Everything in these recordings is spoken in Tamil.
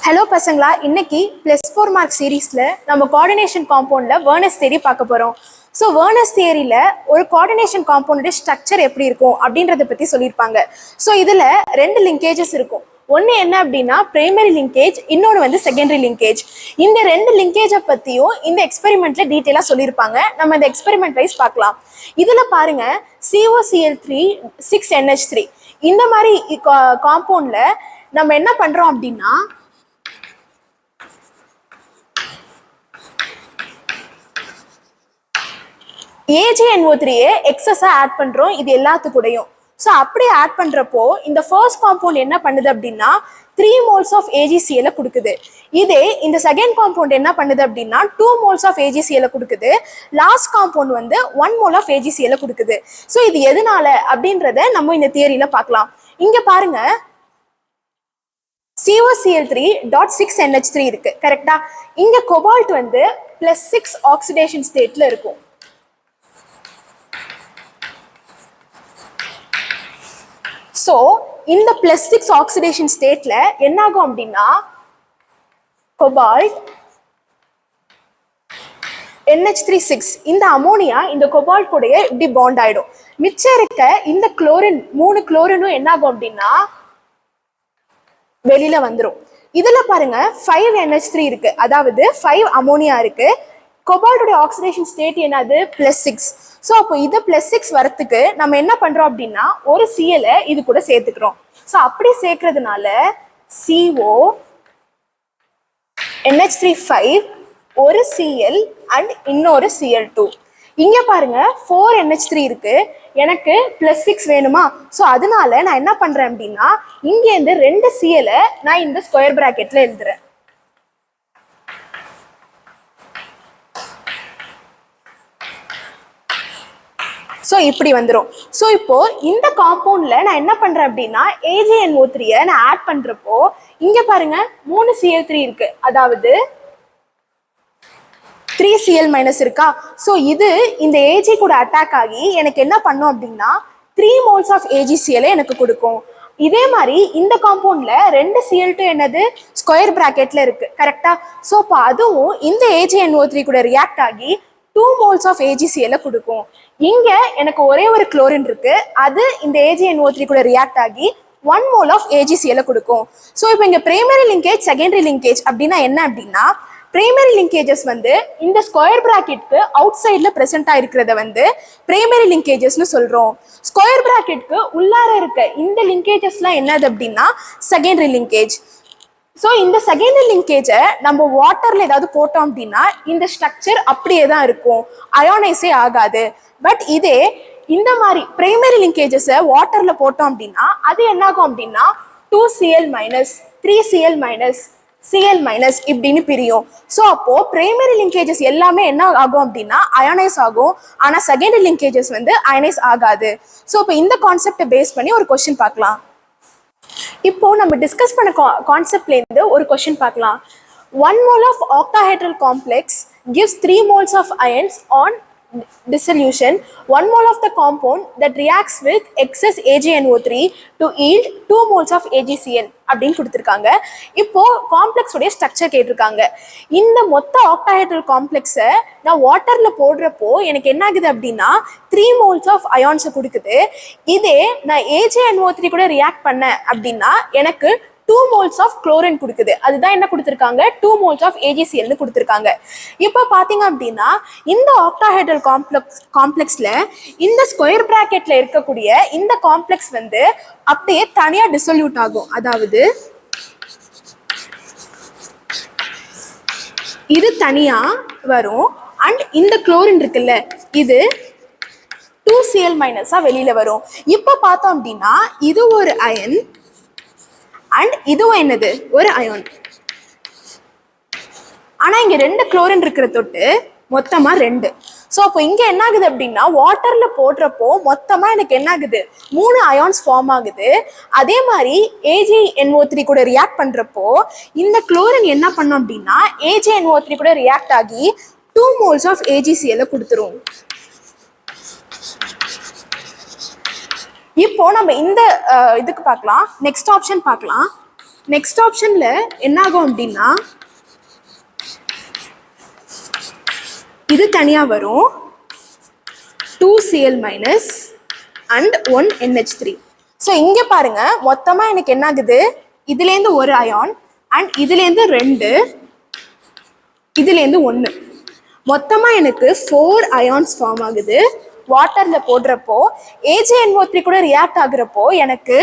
ஹலோ பசங்களா, இன்னைக்கு +4 மார்க் சீரீஸில் நம்ம கோஆர்டினேஷன் காம்பவுண்டில் வேர்னஸ் தியரி பார்க்க போகிறோம். ஸோ வேர்னஸ் தியரியில் ஒரு கோஆர்டினேஷன் காம்பவுண்டோட ஸ்ட்ரக்சர் எப்படி இருக்கும் அப்படின்றத பற்றி சொல்லியிருப்பாங்க. ஸோ இதில் 2 லிங்கேஜஸ் இருக்கும். ஒன்று என்ன அப்படின்னா பிரைமரி லிங்கேஜ், இன்னொன்று வந்து செகண்டரி லிங்கேஜ். இந்த 2 லிங்கேஜை பற்றியும் இந்த எக்ஸ்பெரிமெண்ட்டில் டீட்டெயிலாக சொல்லியிருப்பாங்க. நம்ம இந்த எக்ஸ்பெரிமெண்ட் வைஸ் பார்க்கலாம். இதில் பாருங்கள், COCl3 6NH3 இந்த மாதிரி காம்பவுண்டில் நம்ம என்ன பண்ணுறோம் அப்படின்னா AgNO3 எக்ஸஸா ஆட் பண்றோம் இது எல்லாத்துக்கூடையும். ஸோ அப்படி ஆட் பண்றப்போ இந்த ஃபர்ஸ்ட் காம்பவுண்ட் என்ன பண்ணுது அப்படின்னா 3 moles ஆஃப் AgCl கொடுக்குது. இதே இந்த செகண்ட் காம்பவுண்ட் என்ன பண்ணுது அப்படின்னா 2 moles ஆஃப் AgCl கொடுக்குது. லாஸ்ட் காம்பவுண்ட் வந்து 1 mole ஆஃப் AgCl கொடுக்குது. ஸோ இது எதனால அப்படின்றத நம்ம இந்த தியரியில பார்க்கலாம். இங்க பாருங்க, COCl3.6NH3 இருக்கு, கரெக்டா? இங்க கோபால்ட் வந்து +6 ஆக்சிடேஷன் ஸ்டேட்ல இருக்கும். ஸோ இந்த +6 ஆக்சிடேஷன் ஸ்டேட்ல என்ன ஆகும் அப்படின்னா கோபால்ட் NH3 இந்த அமோனியா இந்த கோபால்ட் கூடயே இப்படி பாண்ட் ஆயிடும். மிச்சம் இருக்க இந்த குளோரின் 3 குளோரினும் என்ன ஆகும் அப்படின்னா வெளியில வந்துடும். இதுல பாருங்க 5 NH3 இருக்கு, அதாவது 5 அமோனியா இருக்கு. கோபால்ட்டோட ஆக்சிடேஷன் ஸ்டேட் என்னது? +6. ஸோ அப்போ இது +6 வரத்துக்கு நம்ம என்ன பண்றோம் அப்படின்னா ஒரு Cl இது கூட சேர்த்துக்கிறோம். ஸோ அப்படி சேர்க்கறதுனால CO NH3 5 ஒரு Cl அண்ட் இன்னொரு Cl2. இங்க பாருங்க 4 NH3 இருக்கு, எனக்கு +6 வேணுமா? ஸோ அதனால நான் என்ன பண்றேன் அப்படின்னா இங்க இருந்து 2 Cl நான் இந்த ஸ்கொயர் பிராக்கெட்ல எழுதுறேன். ஸோ இப்படி வந்துடும். ஸோ இப்போ இந்த காம்பவுண்ட்ல நான் என்ன பண்றேன் அப்படின்னா AgNO3 நான் ஆட் பண்றப்போ இங்க பாருங்க 3 Cl3 இருக்கு, அதாவது 3 Cl- இருக்கா? ஸோ இது இந்த Ag கூட அட்டாக் ஆகி எனக்கு என்ன பண்ணும் அப்படின்னா 3 moles ஆஃப் AgCl எனக்கு கொடுக்கும். இதே மாதிரி இந்த காம்பவுண்ட்ல 2 Cl2 என்னது ஸ்கொயர் பிராக்கெட்ல இருக்கு, கரெக்டா? ஸோ இப்போ அதுவும் இந்த AgNO3 கூட ரியாக்ட் ஆகி 2 moles ஆஃப் AgCl கொடுக்கும். இங்க எனக்கு ஒரே ஒரு குளோரின் இருக்கு, அது இந்த AgNO3 கூட ரியாக்ட் ஆகி 1 mole ஆஃப் AgCl கொடுக்கும். ஸோ இப்போ இங்க பிரைமரி லிங்கேஜ், செகண்டரி லிங்கேஜ் அப்படின்னா என்ன அப்படின்னா பிரைமரி லிங்கேஜஸ் வந்து இந்த ஸ்கொயர் பிராக்கெட்க்கு அவுட் சைட்ல பிரசன்ட் ஆயிருக்கிறத வந்து பிரைமரி லிங்கேஜஸ்னு சொல்றோம். ஸ்கொயர் பிராக்கெட்க்கு உள்ளார இருக்க இந்த லிங்கேஜஸ்லாம் என்னது அப்படின்னா செகண்டரி லிங்கேஜ். ஸோ இந்த செகண்டரி லிங்கேஜை நம்ம வாட்டர்ல ஏதாவது போட்டோம் அப்படின்னா இந்த ஸ்ட்ரக்சர் அப்படியே தான் இருக்கும், அயோனைஸே ஆகாது. பட் இதே இந்த மாதிரி பிரைமரி லிங்கேஜஸை வாட்டர்ல போட்டோம் அப்படின்னா அது என்ன ஆகும் அப்படின்னா 2 Cl- 3 Cl- Cl- இப்படின்னு பிரியும். ஸோ அப்போ பிரைமரி லிங்கேஜஸ் எல்லாமே என்ன ஆகும் அப்படின்னா அயோனைஸ் ஆகும், ஆனா செகண்டரி லிங்கேஜஸ் வந்து அயோனைஸ் ஆகாது. ஸோ இப்போ இந்த கான்செப்டை பேஸ் பண்ணி ஒரு கொஸ்டின் பார்க்கலாம். இப்போ நம்ம டிஸ்கஸ் பண்ண கான்செப்ட்ல இருந்து ஒரு கொஸ்டின் பார்க்கலாம். 1 mole of octahedral complex gives 3 moles of ions on dissolution. 1 mole of the compound that reacts with excess AgNO3 to yield 2 moles of AgCl அப்படின்னு கொடுத்துருக்காங்க. இப்போ காம்ப்ளெக்ஸ் உடைய ஸ்ட்ரக்சர் கேட்டிருக்காங்க. இந்த மொத்த ஆக்டாஹெட்ரல் காம்ப்ளெக்ஸை நான் வாட்டர்ல போடுறப்போ எனக்கு என்ன ஆகுது அப்படின்னா 3 moles ஆஃப் அயான்ஸை கொடுக்குது. இதே நான் AgNO3 கூட ரியாக்ட் பண்ணேன் அப்படின்னா எனக்கு 2 moles ஆஃப் குளோரின் கொடுக்குது. அதுதான் என்ன கொடுத்துருக்காங்க, 2 moles ஆஃப் AgCl கொடுத்துருக்காங்க. இப்போ பார்த்தீங்க அப்படின்னா இந்த ஆக்டாஹெட்ரல் காம்ப்ளெக்ஸ்ல இந்த ஸ்கொயர் பிராக்கெட்ல இருக்கக்கூடிய இந்த காம்ப்ளெக்ஸ் வந்து அப்படியே தனியா டிசல்யூட் ஆகும். அதாவது இது தனியா வரும் அண்ட் இந்த குளோரின் இருக்குல்ல இது 2 Cl- வெளியில வரும். இப்போ பார்த்தோம் அப்படின்னா இது ஒரு அயன் அண்ட் இதுவும் என்னது ஒரு அயோன். ஆனா இங்க 2 குளோரின் இருக்கிற தொட்டு மொத்தமா 2. ஸோ அப்போ இங்க என்ன ஆகுது அப்படின்னா வாட்டர்ல போடுறப்போ மொத்தமா எனக்கு என்ன ஆகுது 3 அயான்ஸ் ஃபார்ம் ஆகுது. அதே மாதிரி AgNO3 கூட ரியாக்ட் பண்றப்போ இந்த குளோரின் என்ன பண்ணும் அப்படின்னா AgNO3 கூட ரியாக்ட் ஆகி 2 moles ஆஃப் AgCl கொடுத்துரும். இப்போ நம்ம இந்த இதுக்கு பார்க்கலாம், நெக்ஸ்ட் ஆப்ஷன் பார்க்கலாம். நெக்ஸ்ட் ஆப்ஷன்ல என்ன ஆகும் அப்படின்னா இது தனியா வரும் 2Cl minus and 1NH3. So இங்க பாருங்க மொத்தமா எனக்கு என்ன ஆகுது, இதுலேருந்து ஒரு அயான் அண்ட் இதுலேருந்து 2, இதுலேருந்து 1, மொத்தமா எனக்கு 4 அயான்ஸ் ஃபார்ம் ஆகுது. வாட்டர்ல போடுறப்போ AgNO3 கூட ரியாக்ட் ஆகுறப்போ எனக்கு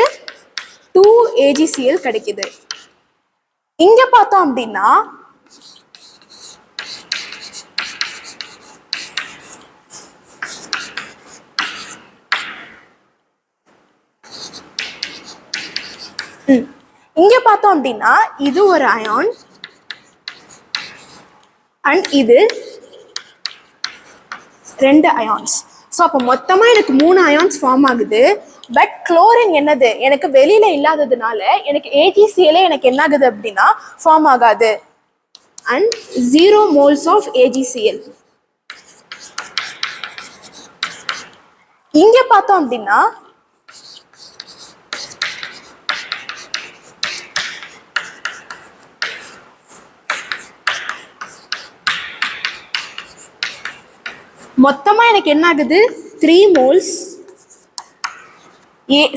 2 AgCl கிடைக்குது. இங்க பார்த்தோம் அப்படின்னா இங்க பார்த்தோம் அப்படின்னா இது ஒரு அயான் அண்ட் இது 2 அயான்ஸ். ஸோ அப்போ மொத்தமா எனக்கு 3 அயான்ஸ் ஃபார்ம் ஆகுது. பட் குளோரின் என்னது எனக்கு வெளியில இல்லாததுனால எனக்கு AgCl எனக்கு என்ன ஆகுது அப்படின்னா ஃபார்ம் ஆகாது. And 0 moles of AgCl. இங்க பார்த்தோம் அப்படின்னா மொத்தமா எனக்கு என்ன ஆகுது 3 moles.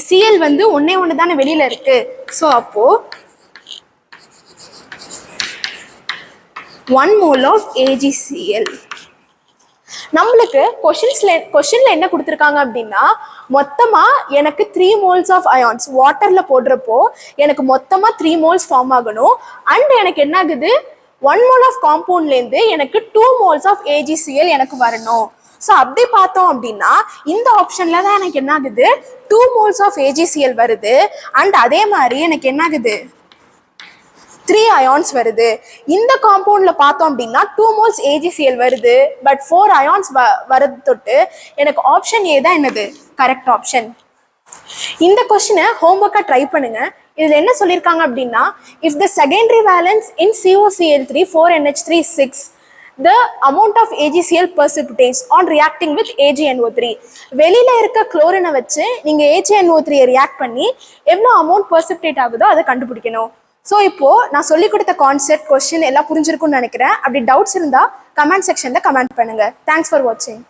Cl வந்து ஒண்ணு தானே வெளியில இருக்கு. ஸோ அப்போ 1 mole ஆஃப் AgCl. நம்மளுக்கு கொஸ்டின்ல என்ன கொடுத்துருக்காங்க அப்படின்னா மொத்தமா எனக்கு 3 moles ஆஃப் அயான்ஸ் வாட்டர்ல போடுறப்போ எனக்கு மொத்தமா 3 moles ஃபார்ம் ஆகணும். அண்ட் எனக்கு என்ன ஆகுது 1 mole ஆஃப் காம்பவுண்ட்லேருந்து எனக்கு 2 moles ஆஃப் AgCl எனக்கு வரணும். ஸோ அப்படி பார்த்தோம் அப்படின்னா இந்த ஆப்ஷன்ல தான் எனக்கு என்ன ஆகுது 2 moles ஆஃப் AgCl வருது. அண்ட் அதே மாதிரி எனக்கு என்ன ஆகுது 3 அயான்ஸ் வருது. இந்த காம்பவுண்ட்ல பார்த்தோம் அப்படின்னா 2 moles AgCl வருது. பட் 4 அயான்ஸ் வரது தொட்டு எனக்கு ஆப்ஷன் ஏ தான் என்னது கரெக்ட் ஆப்ஷன். இந்த கொஸ்டினை ஹோம்ஒர்க்கா ட்ரை பண்ணுங்க. இதுல என்ன சொல்லியிருக்காங்க அப்படின்னா if the secondary valence in COCl3 4NH3 6, the amount of AgCl precipitates on reacting with AgNO3. வெளியில இருக்க குளோரினை வச்சு நீங்க AgNO3 ரியாக்ட் பண்ணி எவ்வளோ அமௌண்ட் பர்சிபிடேட் ஆகுதோ அதை கண்டுபிடிக்கணும். ஸோ இப்போ நான் சொல்லி கொடுத்த கான்செப்ட் கொஸ்டின் எல்லாம் புரிஞ்சிருக்கும்னு நினைக்கிறேன். அப்படி டவுட்ஸ் இருந்தா கமெண்ட் செக்ஷன்ல கமெண்ட் பண்ணுங்க. தேங்க்ஸ் ஃபார் வாட்சிங்.